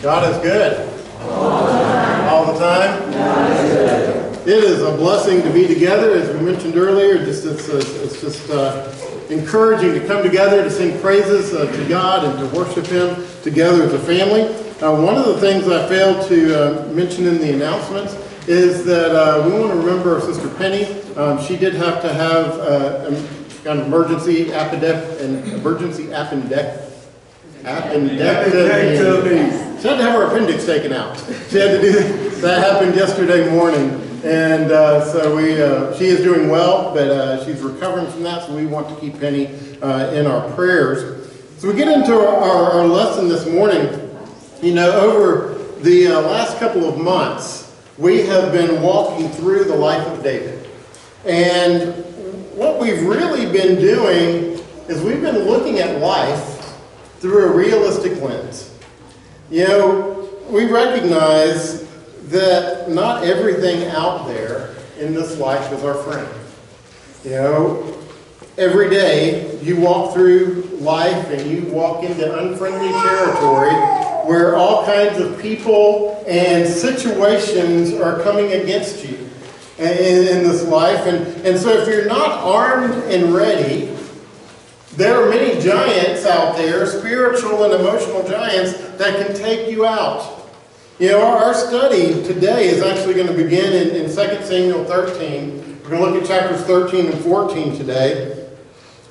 God is good. All the time? It is a blessing to be together, as we mentioned earlier. It's just encouraging to come together to sing praises to God and to worship Him together as a family. One of the things I failed to mention in the announcements is that we want to remember our sister Penny. She did have to have an emergency appendectomy. She had to have her appendix taken out. She had to do that. Happened yesterday morning, and she is doing well, but she's recovering from that. So we want to keep Penny in our prayers. So we get into our lesson this morning. You know, over the last couple of months, we have been walking through the life of David, and what we've really been doing is we've been looking at life through a realistic lens. You know, we recognize that not everything out there in this life is our friend. You know, every day you walk through life and you walk into unfriendly territory where all kinds of people and situations are coming against you in this life. And so if you're not armed and ready, there are many giants out there, spiritual and emotional giants, that can take you out. You know, our study today is actually going to begin in 2 Samuel 13. We're going to look at chapters 13 and 14 today.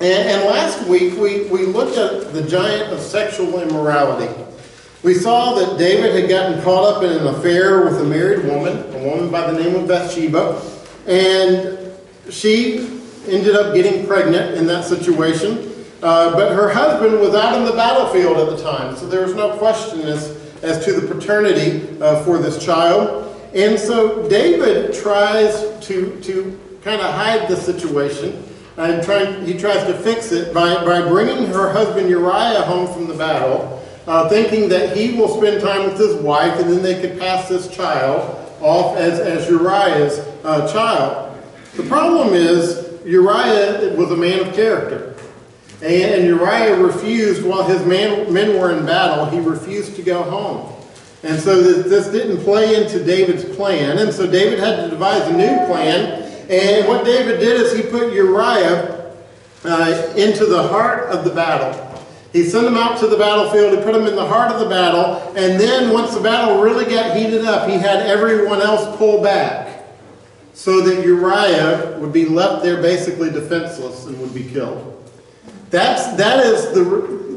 And last week, we looked at the giant of sexual immorality. We saw that David had gotten caught up in an affair with a married woman, a woman by the name of Bathsheba, and she ended up getting pregnant in that situation. But her husband was out in the battlefield at the time, so there was no question as to the paternity for this child. And so David tries to kind of hide the situation, and he tries to fix it by bringing her husband Uriah home from the battle, thinking that he will spend time with his wife, and then they could pass this child off as Uriah's child. The problem is Uriah was a man of character. And Uriah refused, while his men were in battle, he refused to go home. And so this didn't play into David's plan. And so David had to devise a new plan. And what David did is he put Uriah into the heart of the battle. He sent him out to the battlefield. He put him in the heart of the battle. And then once the battle really got heated up, he had everyone else pull back so that Uriah would be left there basically defenseless and would be killed. That is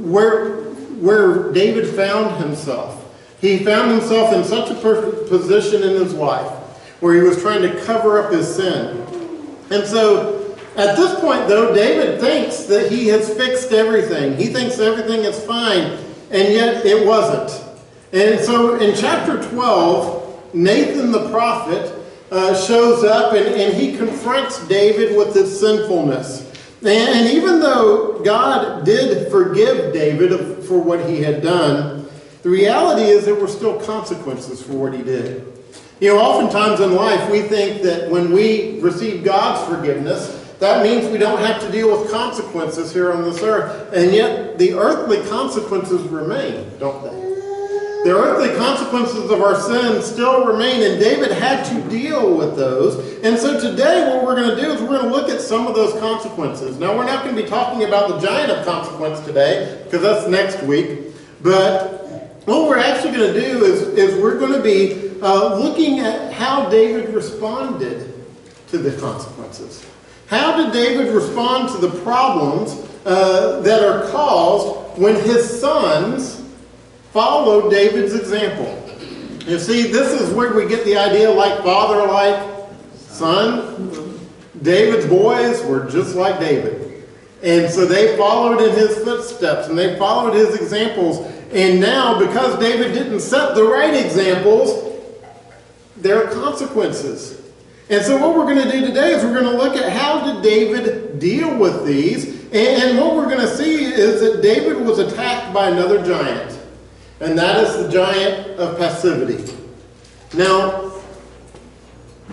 where David found himself. He found himself in such a position in his life where he was trying to cover up his sin. And so at this point, though, David thinks that he has fixed everything. He thinks everything is fine, and yet it wasn't. And so in chapter 12, Nathan the prophet shows up and he confronts David with his sinfulness. And even though God did forgive David for what he had done, the reality is there were still consequences for what he did. You know, oftentimes in life we think that when we receive God's forgiveness, that means we don't have to deal with consequences here on this earth. And yet the earthly consequences remain, don't they? The earthly consequences of our sin still remain, and David had to deal with those. And so today what we're going to do is we're going to look at some of those consequences. Now, we're not going to be talking about the giant of consequence today, because that's next week. But what we're actually going to do is we're going to be looking at how David responded to the consequences. How did David respond to the problems that are caused when his sons followed David's example? You see, this is where we get the idea like father, like son. David's boys were just like David. And so they followed in his footsteps and they followed his examples. And now, because David didn't set the right examples, there are consequences. And so what we're going to do today is we're going to look at how did David deal with these. And what we're going to see is that David was attacked by another giant. And that is the giant of passivity. Now,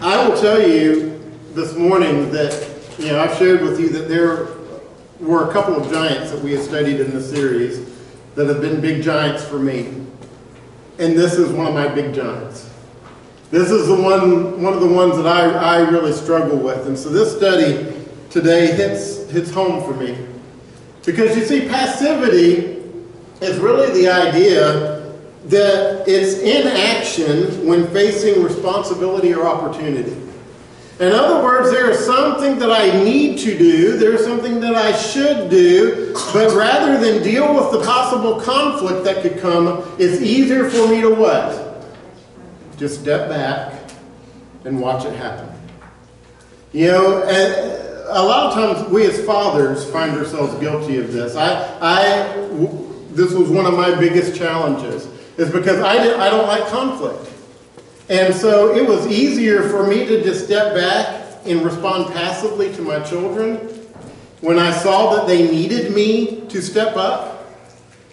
I will tell you this morning that, I've shared with you that there were a couple of giants that we have studied in this series that have been big giants for me. And this is one of my big giants. This is one of the ones that I really struggle with. And so this study today hits home for me. Because you see, passivity is really the idea that it's inaction when facing responsibility or opportunity. In other words, there is something that I need to do, there's something that I should do, but rather than deal with the possible conflict that could come, it's easier for me to what? Just step back and watch it happen. You know, a lot of times we as fathers find ourselves guilty of this. This was one of my biggest challenges, is because I don't like conflict. And so it was easier for me to just step back and respond passively to my children when I saw that they needed me to step up.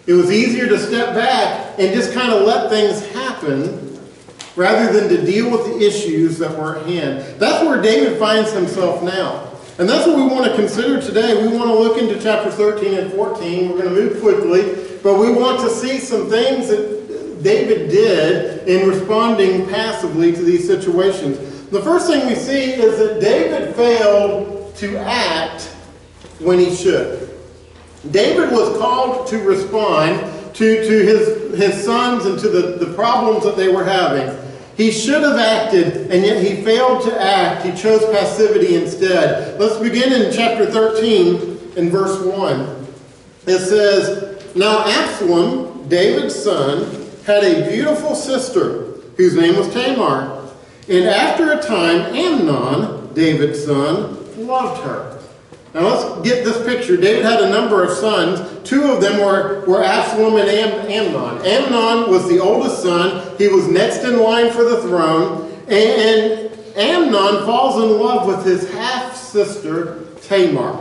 It was easier to step back and just kind of let things happen rather than to deal with the issues that were at hand. That's where David finds himself now. And that's what we want to consider today. We want to look into chapter 13 and 14. We're going to move quickly, but we want to see some things that David did in responding passively to these situations. The first thing we see is that David failed to act when he should. David was called to respond to his sons and to the problems that they were having. He should have acted, and yet he failed to act. He chose passivity instead. Let's begin in chapter 13 in verse 1. It says, "Now Absalom, David's son, had a beautiful sister whose name was Tamar. And after a time, Amnon, David's son, loved her." Now let's get this picture. David had a number of sons. Two of them were Absalom and Amnon. Amnon was the oldest son. He was next in line for the throne. And Amnon falls in love with his half-sister, Tamar.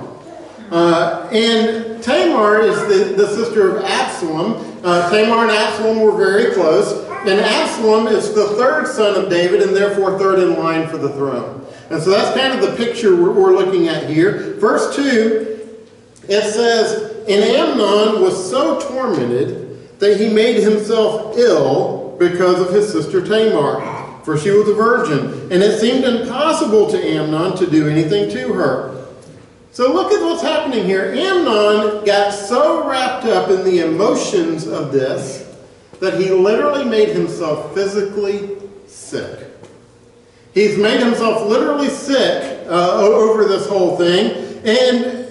And Tamar is the sister of Absalom. Tamar and Absalom were very close. And Absalom is the third son of David and therefore third in line for the throne. And so that's kind of the picture we're looking at here. Verse 2, it says, "And Amnon was so tormented that he made himself ill because of his sister Tamar, for she was a virgin, and it seemed impossible to Amnon to do anything to her." So look at what's happening here. Amnon got so wrapped up in the emotions of this that he literally made himself physically sick. He's made himself literally sick over this whole thing. And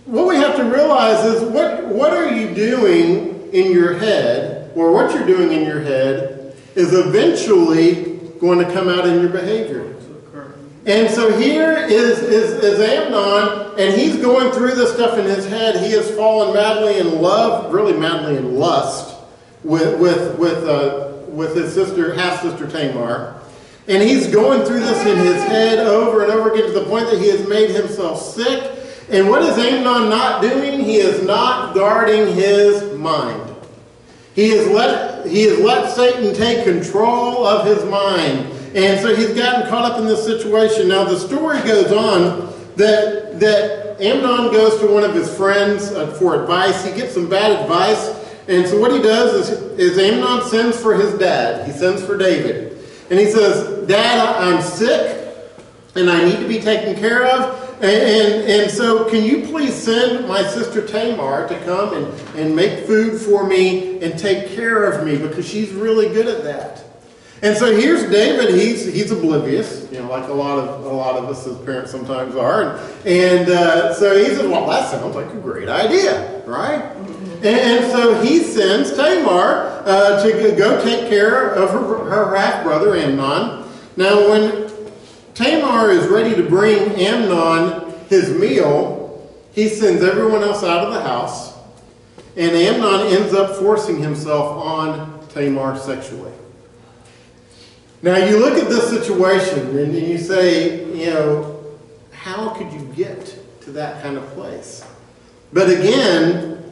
what we have to realize is what are you doing in your head, or what you're doing in your head is eventually going to come out in your behavior. And so here is Amnon, and he's going through this stuff in his head. He has fallen madly in love, really madly in lust, with his sister, half-sister Tamar. And he's going through this in his head over and over again to the point that he has made himself sick. And what is Amnon not doing? He is not guarding his mind. He has let Satan take control of his mind. And so he's gotten caught up in this situation. Now the story goes on that Amnon goes to one of his friends for advice. He gets some bad advice. And so what he does is Amnon sends for his dad. He sends for David. And he says, "Dad, I'm sick and I need to be taken care of. And so can you please send my sister Tamar to come and make food for me and take care of me, because she's really good at that." And so here's David. He's oblivious, like a lot of us as parents sometimes are. And so he says, "Well, that sounds like a great idea, right?" And so he sends Tamar to go take care of her half-brother Amnon. Now when Tamar is ready to bring Amnon his meal, he sends everyone else out of the house, and Amnon ends up forcing himself on Tamar sexually. Now you look at this situation and you say, how could you get to that kind of place? But again,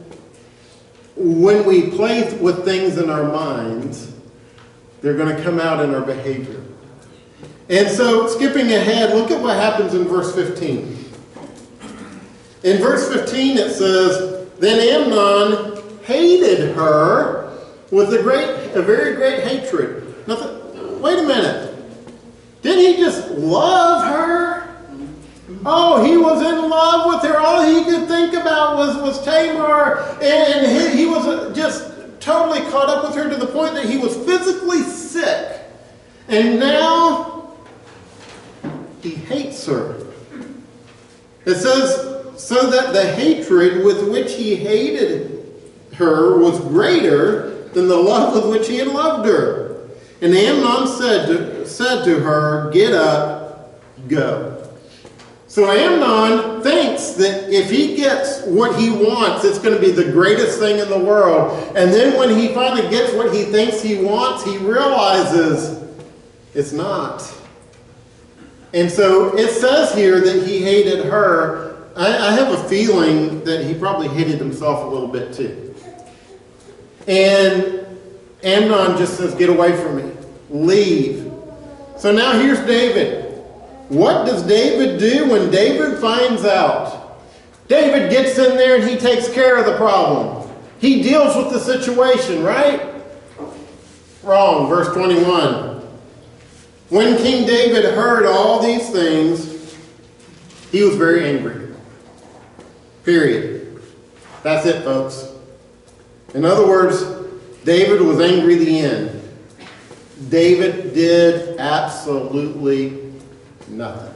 when we play with things in our minds, they're going to come out in our behavior. And so, skipping ahead, look at what happens in verse 15. In verse 15 it says, "Then Amnon hated her with a great a very great hatred. Nothing. Wait a minute. Did he just love her? Oh, he was in love with her. All he could think about was Tamar. And he was just totally caught up with her to the point that he was physically sick. And now he hates her. It says, so that the hatred with which he hated her was greater than the love with which he had loved her. And Amnon said to her, get up, go. So Amnon thinks that if he gets what he wants, it's going to be the greatest thing in the world. And then when he finally gets what he thinks he wants, he realizes it's not. And so it says here that he hated her. I have a feeling that he probably hated himself a little bit too. And Amnon just says, get away from me. Leave. So now here's David. What does David do when David finds out? David gets in there and he takes care of the problem. He deals with the situation, right? Wrong. Verse 21. When King David heard all these things, he was very angry. Period. That's it, folks. In other words, David was angry the end. David did absolutely nothing.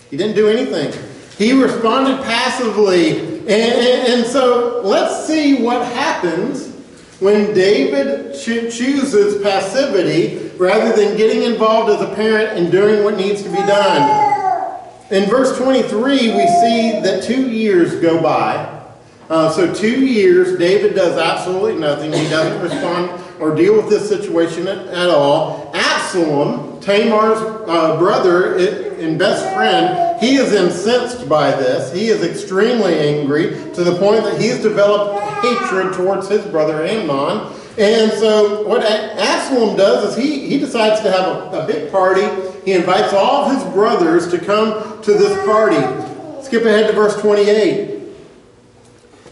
He didn't do anything. He responded passively. And so let's see what happens when David chooses passivity rather than getting involved as a parent and doing what needs to be done. In verse 23, we see that 2 years go by. So 2 years, David does absolutely nothing. He doesn't respond or deal with this situation at all. Absalom, Tamar's brother and best friend, he is incensed by this. He is extremely angry to the point that he's developed hatred towards his brother Amnon. And so what Absalom does is he decides to have a big party. He invites all of his brothers to come to this party. Skip ahead to verse 28.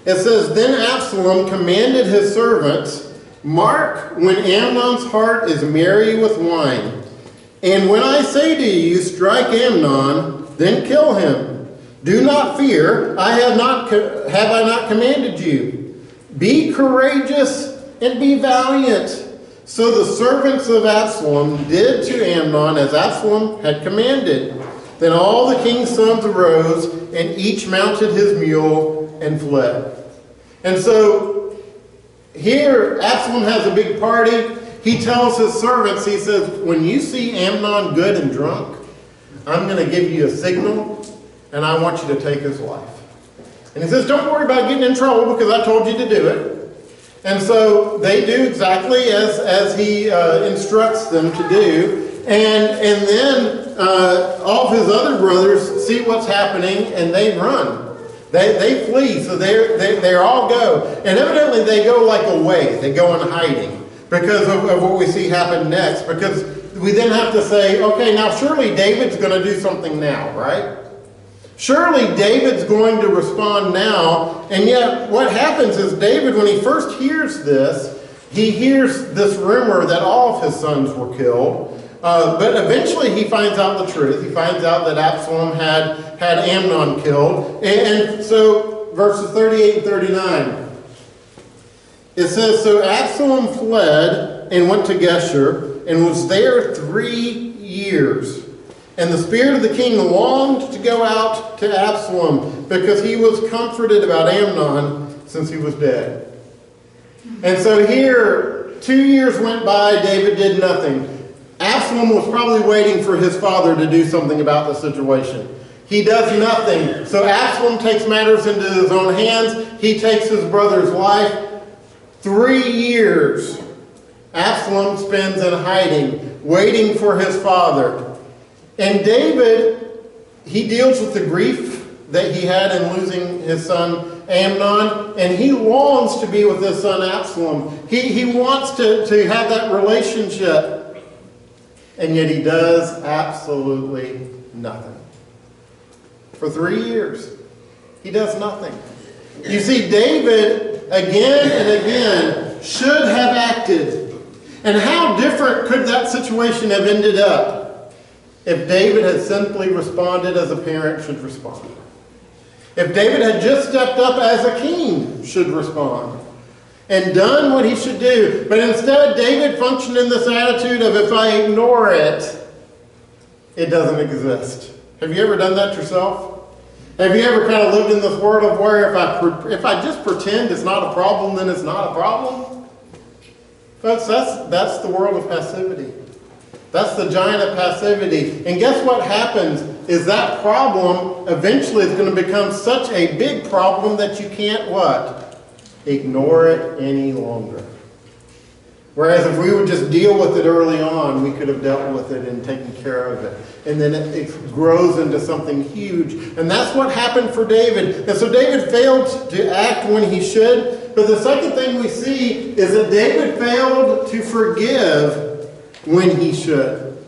It says, then Absalom commanded his servants, mark when Amnon's heart is merry with wine. And when I say to you, strike Amnon, then kill him. Do not fear, have I not commanded you? Be courageous and be valiant. So the servants of Absalom did to Amnon as Absalom had commanded. Then all the king's sons arose, and each mounted his mule and fled. And so here Absalom has a big party. He tells his servants, he says, when you see Amnon good and drunk, I'm going to give you a signal, and I want you to take his life. And he says, don't worry about getting in trouble because I told you to do it. And so they do exactly as he instructs them to do. And then all of his other brothers see what's happening and they run. They flee, so they all go. And evidently they go like away. They go in hiding because of what we see happen next. Because we then have to say, okay, now surely David's going to do something now, right? Surely David's going to respond now. And yet what happens is David, when he first hears this, he hears this rumor that all of his sons were killed. But eventually he finds out the truth. He finds out that Absalom had Amnon killed. And so verses 38 and 39. It says, so Absalom fled and went to Geshur and was there 3 years. And the spirit of the king longed to go out to Absalom because he was comforted about Amnon since he was dead. And so here, 2 years went by, David did nothing. Absalom was probably waiting for his father to do something about the situation. He does nothing. So Absalom takes matters into his own hands. He takes his brother's life. 3 years Absalom spends in hiding, waiting for his father. And David, he deals with the grief that he had in losing his son Amnon, and he longs to be with his son Absalom. He wants to have that relationship, and yet he does absolutely nothing. For 3 years, he does nothing. You see, David, again and again, should have acted? And how different could that situation have ended up if David had simply responded as a parent should respond? If David had just stepped up as a king should respond and done what he should do. But instead, David functioned in this attitude of, if I ignore it, it doesn't exist. Have you ever done that yourself? Have you ever kind of lived in this world of where if I just pretend it's not a problem, then it's not a problem? Folks, that's the world of passivity. That's the giant of passivity. And guess what happens is that problem eventually is going to become such a big problem that you can't what? Ignore it any longer. Whereas if we would just deal with it early on, we could have dealt with it and taken care of it. And then it grows into something huge. And that's what happened for David. And so David failed to act when he should. But the second thing we see is that David failed to forgive when he should.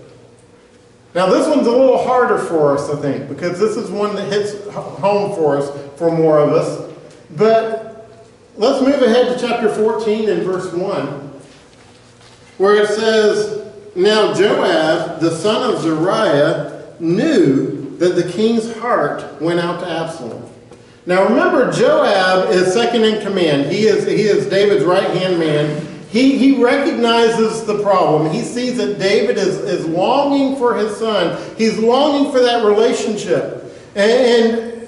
Now this one's a little harder for us, I think, because this is one that hits home for us, for more of us. But let's move ahead to chapter 14 and verse 1. Where it says, now Joab, the son of Zeruiah, knew that the king's heart went out to Absalom. Now remember, Joab is second in command. He is David's right-hand man. He recognizes the problem. He sees that David is longing for his son. He's longing for that relationship. And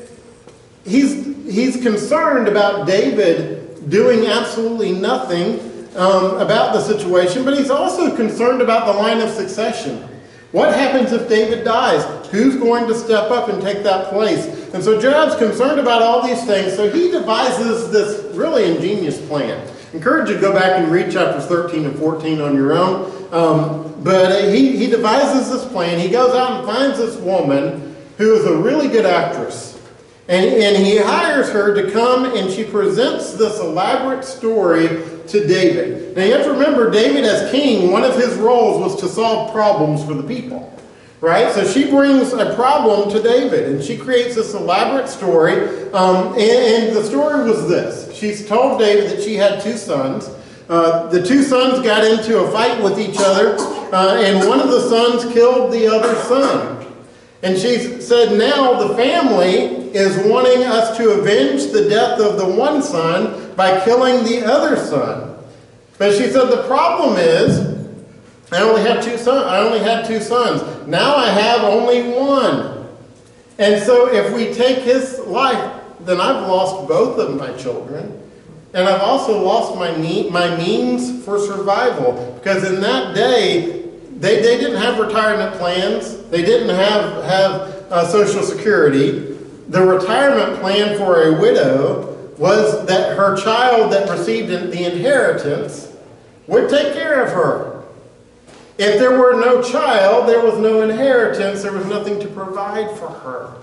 he's concerned about David doing absolutely nothing about the situation, but he's also concerned about the line of succession. What happens if David dies? Who's going to step up and take that place? And so Joab's concerned about all these things, so he devises this really ingenious plan. I encourage you to go back and read chapters 13 and 14 on your own. But he devises this plan. He goes out and finds this woman who is a really good actress. And he hires her to come, and she presents this elaborate story to David. Now you have to remember, David as king, one of his roles was to solve problems for the people. Right? So she brings a problem to David, and she creates this elaborate story. And the story was this. She's told David that she had two sons. The two sons got into a fight with each other, and one of the sons killed the other son. And she said, now the family is wanting us to avenge the death of the one son by killing the other son. But she said, the problem is, I only had two sons. Now I have only one. And so if we take his life, then I've lost both of my children. And I've also lost my means for survival. Because in that day, they didn't have retirement plans. They didn't have Social Security. The retirement plan for a widow was that her child that received the inheritance would take care of her. If there were no child, there was no inheritance. There was nothing to provide for her.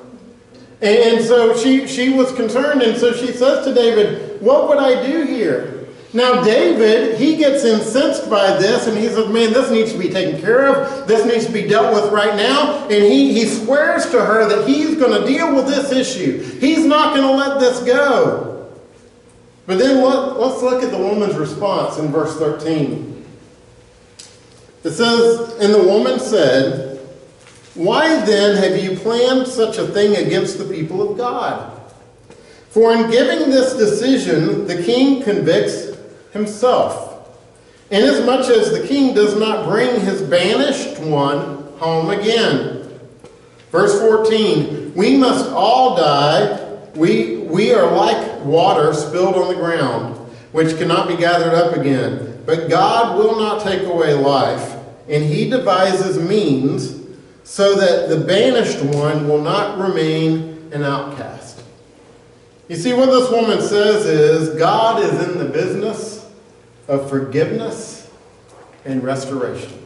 And so she was concerned, and so she says to David, what would I do here? Now David, he gets incensed by this, and he says, man, this needs to be taken care of. This needs to be dealt with right now. And he swears to her that he's going to deal with this issue. He's not going to let this go. But then let's look at the woman's response in verse 13. It says, and the woman said, why then have you planned such a thing against the people of God? For in giving this decision, the king convicts himself, inasmuch as the king does not bring his banished one home again. Verse 14, we must all die. We are like water spilled on the ground, which cannot be gathered up again. But God will not take away life, and he devises means so that the banished one will not remain an outcast. You see, what this woman says is, God is in the business of forgiveness and restoration.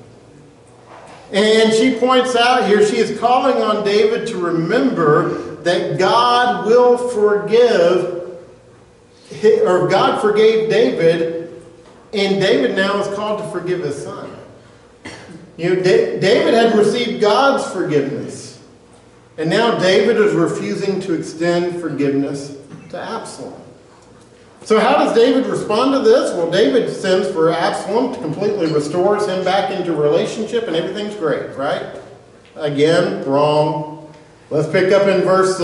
And she points out here, she is calling on David to remember that God will forgive, or God forgave David, and David now is called to forgive his son. You know, David had received God's forgiveness, and now David is refusing to extend forgiveness to Absalom. So how does David respond to this? Well, David sends for Absalom to completely restores him back into relationship, and everything's great, right? Again, wrong. Let's pick up in verse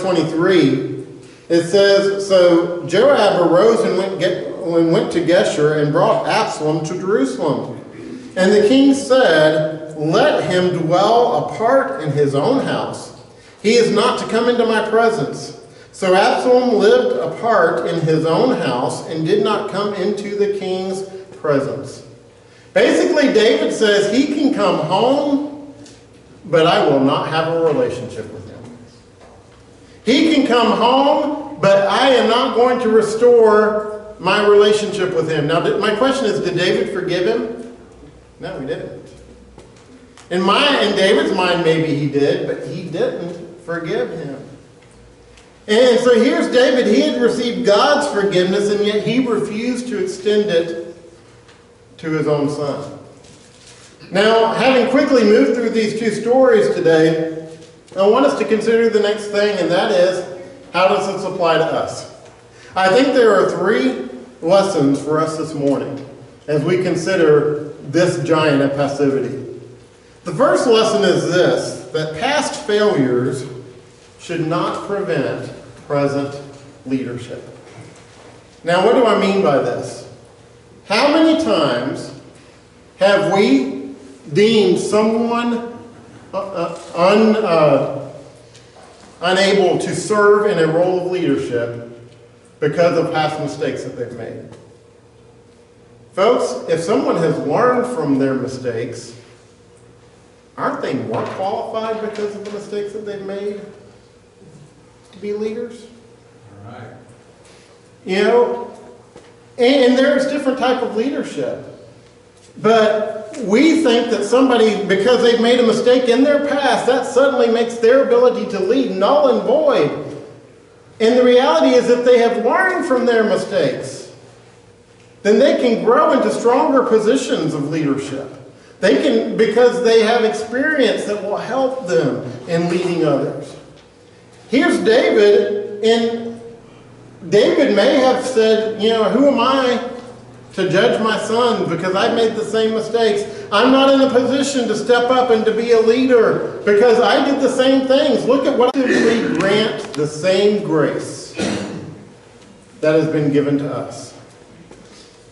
23. It says, so Joab arose and went to Geshur and brought Absalom to Jerusalem. And the king said, let him dwell apart in his own house. He is not to come into my presence. So Absalom lived apart in his own house and did not come into the king's presence. Basically, David says he can come home, but I will not have a relationship with him. He can come home, but I am not going to restore my relationship with him. Now, my question is, did David forgive him? No, he didn't. In David's mind, maybe he did, but he didn't forgive him. And so here's David. He had received God's forgiveness, and yet he refused to extend it to his own son. Now, having quickly moved through these two stories today, I want us to consider the next thing, and that is, how does this apply to us? I think there are three lessons for us this morning as we consider this giant of passivity. The first lesson is this, that past failures should not prevent present leadership. Now, what do I mean by this? How many times have we deemed someone unable to serve in a role of leadership because of past mistakes that they've made? Folks, if someone has learned from their mistakes, aren't they more qualified because of the mistakes that they've made to be leaders? All right. You know, and there's different type of leadership. But we think that somebody, because they've made a mistake in their past, that suddenly makes their ability to lead null and void. And the reality is, if they have learned from their mistakes, then they can grow into stronger positions of leadership. They can, because they have experience that will help them in leading others. Here's David, and David may have said, you know, who am I to judge my son because I've made the same mistakes? I'm not in a position to step up and to be a leader because I did the same things. Look at what we grant the same grace that has been given to us.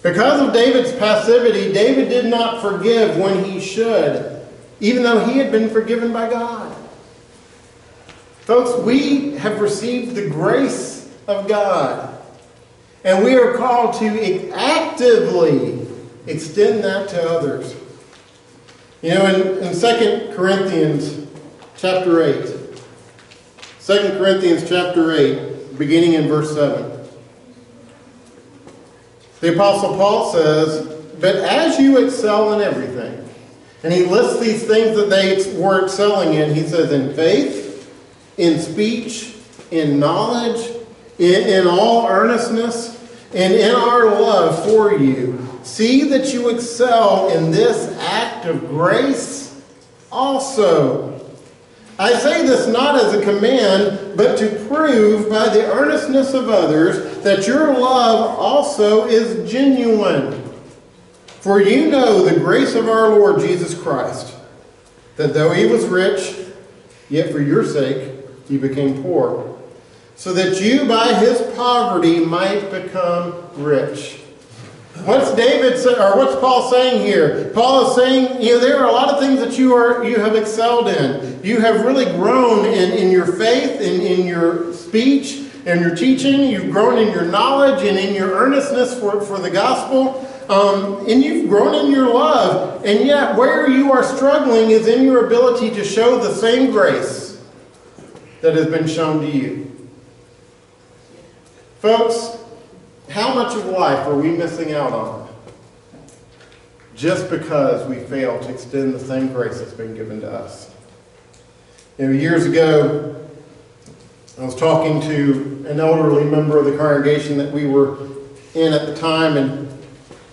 Because of David's passivity, David did not forgive when he should, even though he had been forgiven by God. Folks, we have received the grace of God, and we are called to actively extend that to others. You know, in 2 Corinthians chapter 8, 2 Corinthians chapter 8, beginning in verse 7. The Apostle Paul says, but as you excel in everything, and he lists these things that they were excelling in. He says, in faith, in speech, in knowledge, in all earnestness, and in our love for you. See that you excel in this act of grace also. I say this not as a command, but to prove by the earnestness of others that your love also is genuine. For you know the grace of our Lord Jesus Christ, that though he was rich, yet for your sake he became poor, so that you by his poverty might become rich. What's what's Paul saying here? Paul is saying, you know, there are a lot of things that you have excelled in. You have really grown in your faith, in your speech, in your teaching. You've grown in your knowledge and in your earnestness for the gospel. And you've grown in your love. And yet where you are struggling is in your ability to show the same grace that has been shown to you. Folks, how much of life are we missing out on just because we fail to extend the same grace that's been given to us? You know, years ago, I was talking to an elderly member of the congregation that we were in at the time, and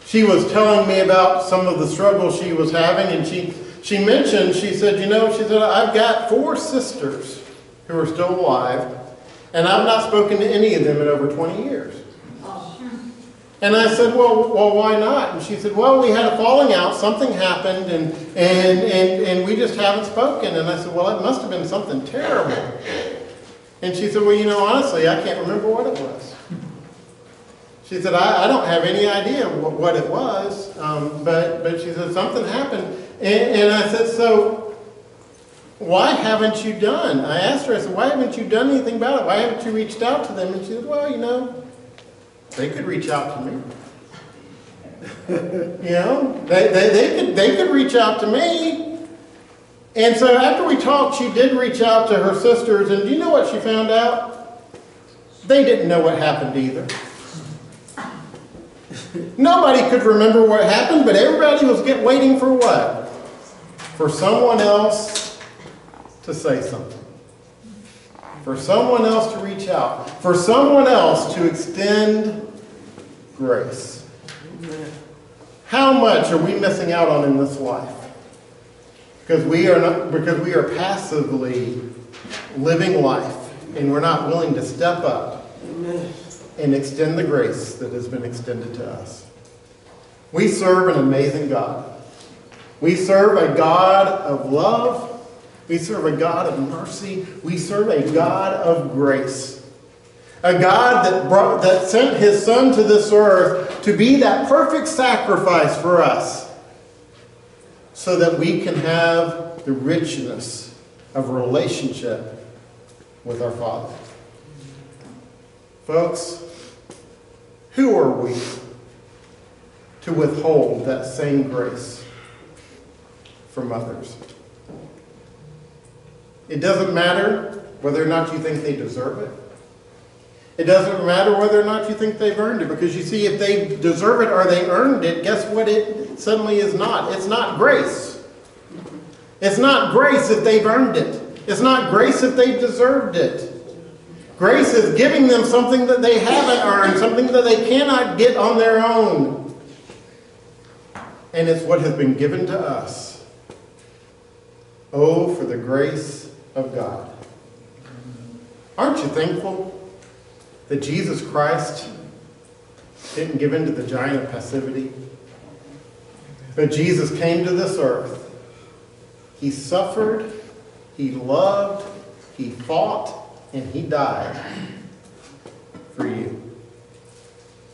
she was telling me about some of the struggles she was having, and she mentioned, she said, I've got 4 sisters who are still alive, and I've not spoken to any of them in over 20 years. And I said, well, why not? And she said, well, we had a falling out, something happened, and we just haven't spoken. And I said, well, it must have been something terrible. And she said, well, you know, honestly, I can't remember what it was. She said, I don't have any idea what it was, but she said, something happened. And I said, so why haven't you done? I asked her, I said, why haven't you done anything about it? Why haven't you reached out to them? And she said, well, you know, they could reach out to me. You know, they could reach out to me. And so after we talked, she did reach out to her sisters, and do you know what she found out? They didn't know what happened either. Nobody could remember what happened, but everybody was waiting for what? For someone else to say something. For someone else to reach out. For someone else to extend grace. How much are we missing out on in this life? Because we are passively living life, and we're not willing to step up and extend the grace that has been extended to us. We serve an amazing God. We serve a God of love. We serve a God of mercy. We serve a God of grace. A God that sent his Son to this earth to be that perfect sacrifice for us, so that we can have the richness of a relationship with our Father. Folks, who are we to withhold that same grace from others? It doesn't matter whether or not you think they deserve it. It doesn't matter whether or not you think they've earned it, because you see, if they deserve it or they earned it, guess what it suddenly is not? It's not grace. It's not grace if they've earned it. It's not grace if they've deserved it. Grace is giving them something that they haven't earned, something that they cannot get on their own. And it's what has been given to us. Oh, for the grace of God. Aren't you thankful that Jesus Christ didn't give in to the giant of passivity? But Jesus came to this earth. He suffered, he loved, he fought, and he died for you.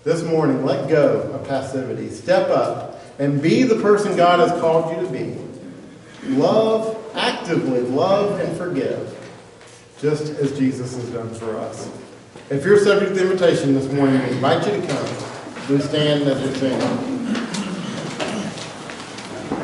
This morning, let go of passivity. Step up and be the person God has called you to be. Love, actively love and forgive, just as Jesus has done for us. If you're subject to the invitation this morning, we invite you to come. Please stand as we sing.